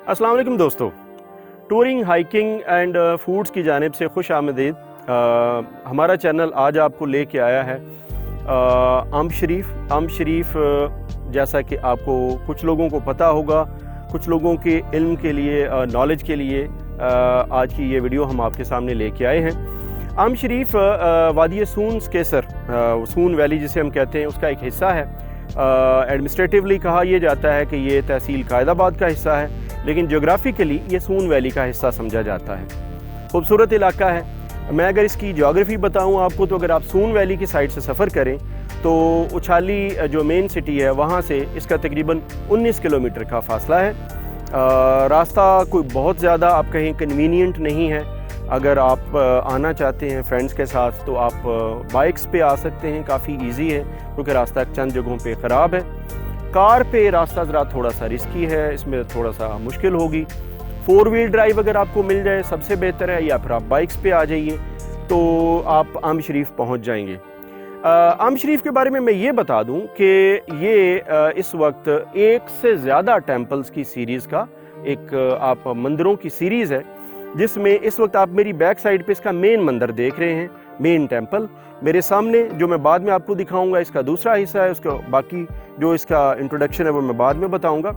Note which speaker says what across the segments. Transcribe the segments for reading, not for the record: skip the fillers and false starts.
Speaker 1: अस्सलाम वालेकुम दोस्तों, टूरिंग, हाइकिंग एंड फूड्स की जानिब से खुश आमदीद। हमारा चैनल आज आपको लेके आया है अम्ब शरीफ। जैसा कि आपको कुछ लोगों को पता होगा, कुछ लोगों के इल्म के लिए, नॉलेज के लिए आज की ये वीडियो हम आपके सामने लेके आए हैं। अम्ब शरीफ वादी सून केसर, सून वैली जिसे हम कहते हैं, उसका एक हिस्सा है। एडमिनिस्ट्रेटिवली कहा यह जाता है कि ये तहसील कायदाबाद का हिस्सा है, लेकिन जोग्राफिकली ये सून वैली का हिस्सा समझा जाता है। खूबसूरत इलाका है। मैं अगर इसकी जोग्राफ़ी बताऊं आपको, तो अगर आप सून वैली की साइड से सफ़र करें तो उछाली जो मेन सिटी है वहाँ से इसका तकरीबन 19 किलोमीटर का फ़ासला है। रास्ता कोई बहुत ज़्यादा आप कहें कन्वीनियंट नहीं है। अगर आप आना चाहते हैं फ्रेंड्स के साथ तो आप बाइक्स पे आ सकते हैं, काफ़ी इजी है क्योंकि रास्ता चंद जगहों पे ख़राब है। कार पे रास्ता ज़रा थोड़ा सा रिस्की है, इसमें थोड़ा सा मुश्किल होगी। 4 व्हील ड्राइव अगर आपको मिल जाए सबसे बेहतर है, या फिर आप बाइक्स पे आ जाइए तो आप अम्ब शरीफ पहुंच जाएंगे। अम्ब शरीफ के बारे में मैं ये बता दूं कि ये इस वक्त एक से ज़्यादा टेम्पल्स की सीरीज़ का एक आप मंदिरों की सीरीज़ है, जिसमें इस वक्त आप मेरी बैक साइड पे इसका मेन मंदिर देख रहे हैं, मेन टेम्पल। मेरे सामने जो मैं बाद में आपको दिखाऊंगा इसका दूसरा हिस्सा है, उसका बाकी जो इसका इंट्रोडक्शन है वो मैं बाद में बताऊंगा।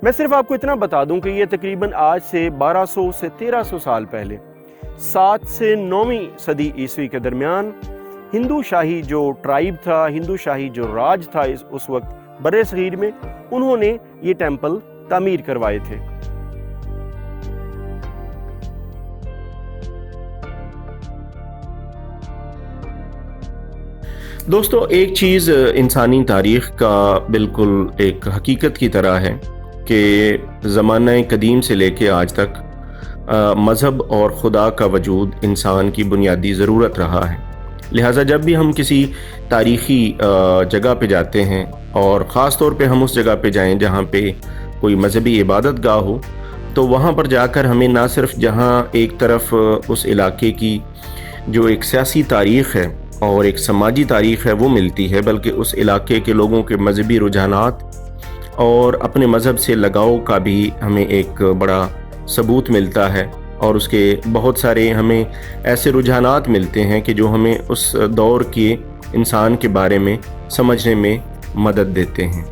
Speaker 1: मैं सिर्फ आपको इतना बता दूं कि ये तकरीबन आज से 1200 से 1300 साल पहले 7 से 9वीं सदी ईस्वी के दरमियान हिंदू शाही जो ट्राइब था, हिंदू शाही जो राज था उस वक्त बरे सगीर में, उन्होंने ये टेम्पल तामीर करवाए थे। दोस्तों, एक चीज़ इंसानी तारीख़ का बिल्कुल एक हकीकत की तरह है कि ज़माना कदीम से लेके आज तक मज़हब और खुदा का वजूद इंसान की बुनियादी ज़रूरत रहा है। लिहाजा जब भी हम किसी तारीख़ी जगह पे जाते हैं, और ख़ास तौर पे हम उस जगह पे जाएं जहाँ पे कोई मजहबी इबादत गाह हो, तो वहाँ पर जाकर हमें ना सिर्फ जहाँ एक तरफ उस इलाके की जो एक सियासी तारीख़ है और एक समाजी तारीख़ है वो मिलती है, बल्कि उस इलाके के लोगों के मजहबी रुझानात और अपने मज़हब से लगाव का भी हमें एक बड़ा सबूत मिलता है। और उसके बहुत सारे हमें ऐसे रुझानात मिलते हैं कि जो हमें उस दौर के इंसान के बारे में समझने में मदद देते हैं।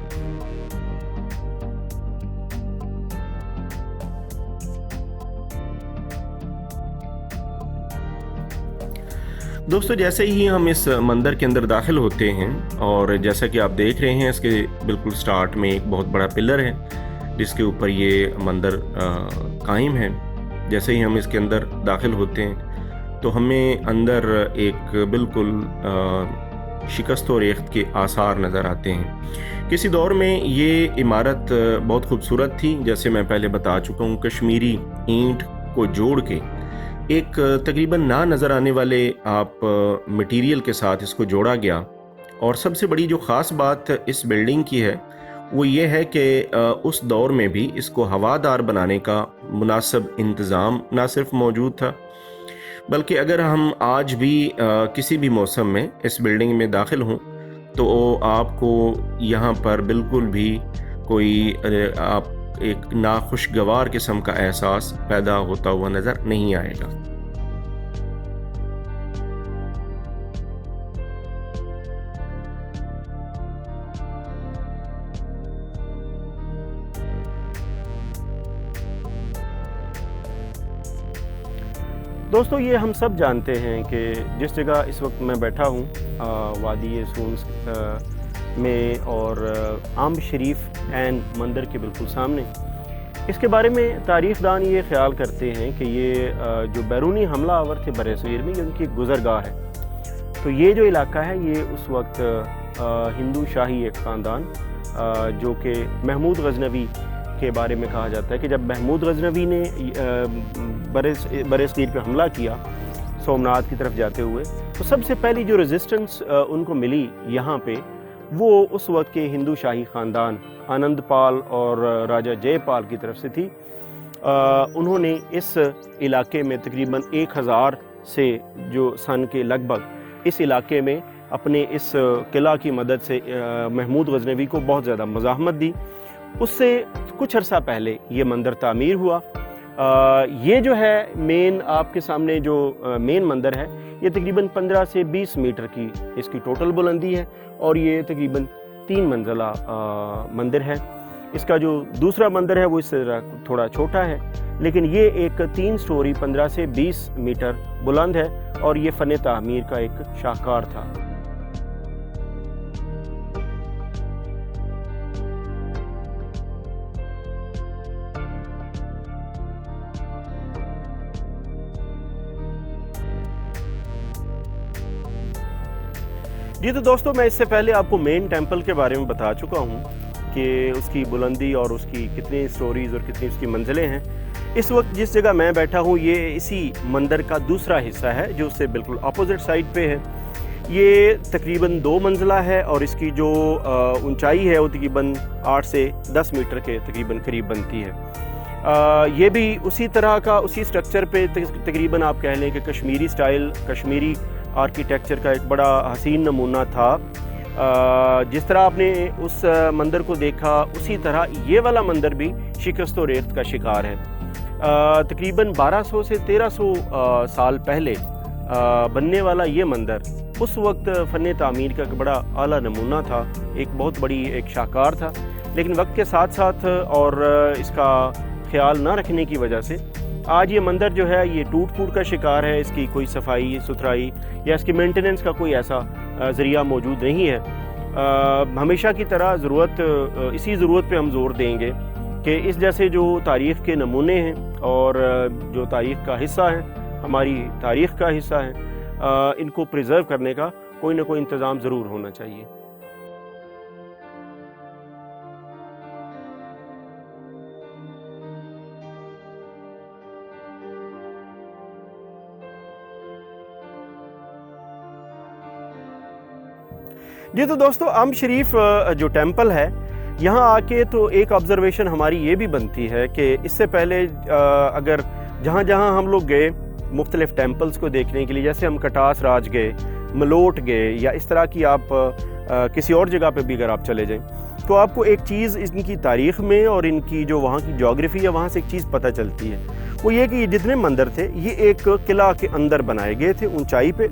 Speaker 1: दोस्तों, जैसे ही हम इस मंदिर के अंदर दाखिल होते हैं, और जैसा कि आप देख रहे हैं इसके बिल्कुल स्टार्ट में एक बहुत बड़ा पिलर है जिसके ऊपर ये मंदिर कायम है। जैसे ही हम इसके अंदर दाखिल होते हैं तो हमें अंदर एक बिल्कुल शिकस्त और रेख्त के आसार नज़र आते हैं। किसी दौर में ये इमारत बहुत खूबसूरत थी, जैसे मैं पहले बता चुका हूँ। कश्मीरी ईंट को जोड़ के एक तकरीबन ना नज़र आने वाले आप मटेरियल के साथ इसको जोड़ा गया। और सबसे बड़ी जो ख़ास बात इस बिल्डिंग की है वो ये है कि उस दौर में भी इसको हवादार बनाने का मुनासिब इंतज़ाम ना सिर्फ मौजूद था, बल्कि अगर हम आज भी किसी भी मौसम में इस बिल्डिंग में दाखिल हों तो आपको यहाँ पर बिल्कुल भी कोई आप एक नाखुशगवार किस्म का एहसास पैदा होता हुआ नज़र नहीं आएगा। दोस्तों, ये हम सब जानते हैं कि जिस जगह इस वक्त मैं बैठा हूँ वादी सून में, और अम्ब शरीफ एन मंदिर के बिल्कुल सामने, इसके बारे में तारीख़दान ये ख्याल करते हैं कि ये जो बैरूनी हमला आवर थे बरसगीर में, ये उनकी गुज़रगाह है। तो ये जो इलाका है ये उस वक्त हिंदू शाही एक ख़ानदान जो कि महमूद गजनवी के बारे में कहा जाता है कि जब महमूद गजनवी ने बरसगीर पे हमला किया सोमनाथ की तरफ जाते हुए, तो सबसे पहली जो रेजिस्टेंस उनको मिली यहाँ पे, वो उस वक्त के हिंदू शाही ख़ानदान आनंदपाल और राजा जयपाल की तरफ से थी। उन्होंने इस इलाके में तकरीबन 1000 से जो सन के लगभग इस इलाके में अपने इस किला की मदद से महमूद गजनवी को बहुत ज़्यादा मज़ाहमत दी। اس سے کچھ عرصہ پہلے یہ مندر تعمیر ہوا۔ یہ جو ہے مین آپ کے سامنے جو مین مندر ہے، یہ تقریباً 15 سے 20 میٹر کی اس کی ٹوٹل بلندی ہے، اور یہ تقریباً 3 منزلہ مندر ہے۔ اس کا جو دوسرا مندر ہے وہ اس سے تھوڑا چھوٹا ہے، لیکن یہ ایک 3 سٹوری 15 سے 20 میٹر بلند ہے، اور یہ فن تعمیر کا ایک شاہکار تھا۔ جی تو دوستو، میں اس سے پہلے آپ کو مین ٹیمپل کے بارے میں بتا چکا ہوں کہ اس کی بلندی اور اس کی کتنی سٹوریز اور کتنی اس کی منزلیں ہیں۔ اس وقت جس جگہ میں بیٹھا ہوں یہ اسی مندر کا دوسرا حصہ ہے جو اس سے بالکل اپوزٹ سائڈ پہ ہے۔ یہ تقریباً 2 منزلہ ہے، اور اس کی جو اونچائی ہے وہ تقریباً 8 سے 10 میٹر کے تقریباً قریب بنتی ہے۔ یہ بھی اسی طرح کا اسی سٹرکچر پہ تقریباً آپ کہہ لیں کہ کشمیری سٹائل، کشمیری آرکیٹیکچر کا ایک بڑا حسین نمونہ تھا۔ جس طرح آپ نے اس مندر کو دیکھا اسی طرح یہ والا مندر بھی شکست و ریت کا شکار ہے۔ تقریباً 1200 سے 1300 سال پہلے بننے والا یہ مندر اس وقت فن تعمیر کا ایک بڑا اعلیٰ نمونہ تھا، ایک بہت بڑی ایک شاہکار تھا، لیکن وقت کے ساتھ ساتھ اور اس کا خیال نہ رکھنے کی وجہ سے آج یہ مندر جو ہے یہ ٹوٹ پھوٹ کا شکار ہے۔ اس کی کوئی صفائی ستھرائی یا اس کی مینٹیننس کا کوئی ایسا ذریعہ موجود نہیں ہے۔ ہمیشہ کی طرح اسی ضرورت پہ ہم زور دیں گے کہ اس جیسے جو تاریخ کے نمونے ہیں اور جو تاریخ کا حصہ ہیں، ہماری تاریخ کا حصہ ہیں، ان کو پریزرو کرنے کا کوئی نہ کوئی انتظام ضرور ہونا چاہیے۔ جی تو دوستو، ام شریف جو ٹیمپل ہے، یہاں آ کے تو ایک آبزرویشن ہماری یہ بھی بنتی ہے کہ اس سے پہلے اگر جہاں جہاں ہم لوگ گئے مختلف ٹیمپلز کو دیکھنے کے لیے، جیسے ہم کٹاس راج گئے، ملوٹ گئے، یا اس طرح کی آپ کسی اور جگہ پہ بھی اگر آپ چلے جائیں تو آپ کو ایک چیز ان کی تاریخ میں اور ان کی جو وہاں کی جغرافی ہے وہاں سے ایک چیز پتہ چلتی ہے، وہ یہ کہ یہ جتنے مندر تھے یہ ایک قلعہ کے اندر بنائے گئے تھے اونچائی پہ،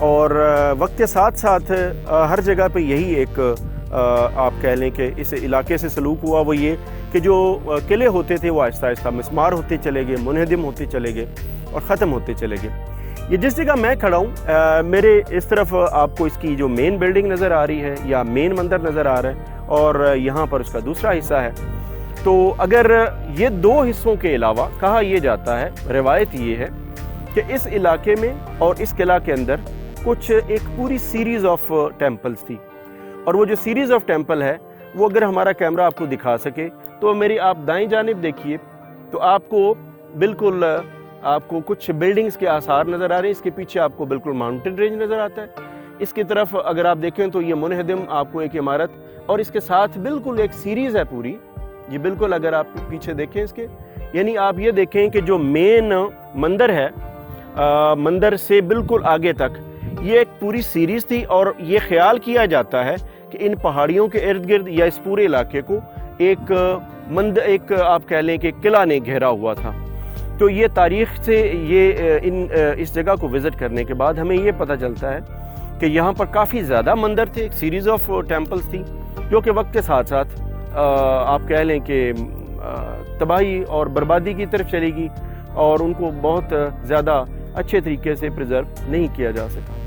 Speaker 1: اور وقت کے ساتھ ساتھ ہر جگہ پہ یہی ایک آپ کہہ لیں کہ اس علاقے سے سلوک ہوا، وہ یہ کہ جو قلعے ہوتے تھے وہ آہستہ آہستہ مسمار ہوتے چلے گئے، منہدم ہوتے چلے گئے اور ختم ہوتے چلے گئے۔ یہ جس جگہ میں کھڑا ہوں میرے اس طرف آپ کو اس کی جو مین بلڈنگ نظر آ رہی ہے یا مین مندر نظر آ رہا ہے، اور یہاں پر اس کا دوسرا حصہ ہے۔ تو اگر یہ 2 حصوں کے علاوہ کہا یہ جاتا ہے، روایت یہ ہے کہ اس علاقے میں اور اس قلعہ کے اندر کچھ ایک پوری سیریز آف ٹیمپلز تھی، اور وہ جو سیریز آف ٹیمپل ہے وہ اگر ہمارا کیمرہ آپ کو دکھا سکے تو میری آپ دائیں جانب دیکھیے تو آپ کو بالکل کچھ بلڈنگز کے آثار نظر آ رہے ہیں۔ اس کے پیچھے آپ کو بالکل ماؤنٹین رینج نظر آتا ہے۔ اس کی طرف اگر آپ دیکھیں تو یہ منہدم آپ کو ایک عمارت، اور اس کے ساتھ بالکل ایک سیریز ہے پوری، یہ بالکل اگر آپ پیچھے دیکھیں اس کے، یعنی آپ یہ دیکھیں کہ جو مین مندر ہے، مندر سے بالکل آگے تک یہ ایک پوری سیریز تھی، اور یہ خیال کیا جاتا ہے کہ ان پہاڑیوں کے ارد گرد یا اس پورے علاقے کو ایک آپ کہہ لیں کہ قلعہ نے گھیرا ہوا تھا۔ تو یہ تاریخ سے اس جگہ کو وزٹ کرنے کے بعد ہمیں یہ پتہ چلتا ہے کہ یہاں پر کافی زیادہ مندر تھے، ایک سیریز آف ٹیمپلز تھی جو کہ وقت کے ساتھ ساتھ آپ کہہ لیں کہ تباہی اور بربادی کی طرف چلے گی، اور ان کو بہت زیادہ اچھے طریقے سے پریزرو نہیں کیا جا سکا۔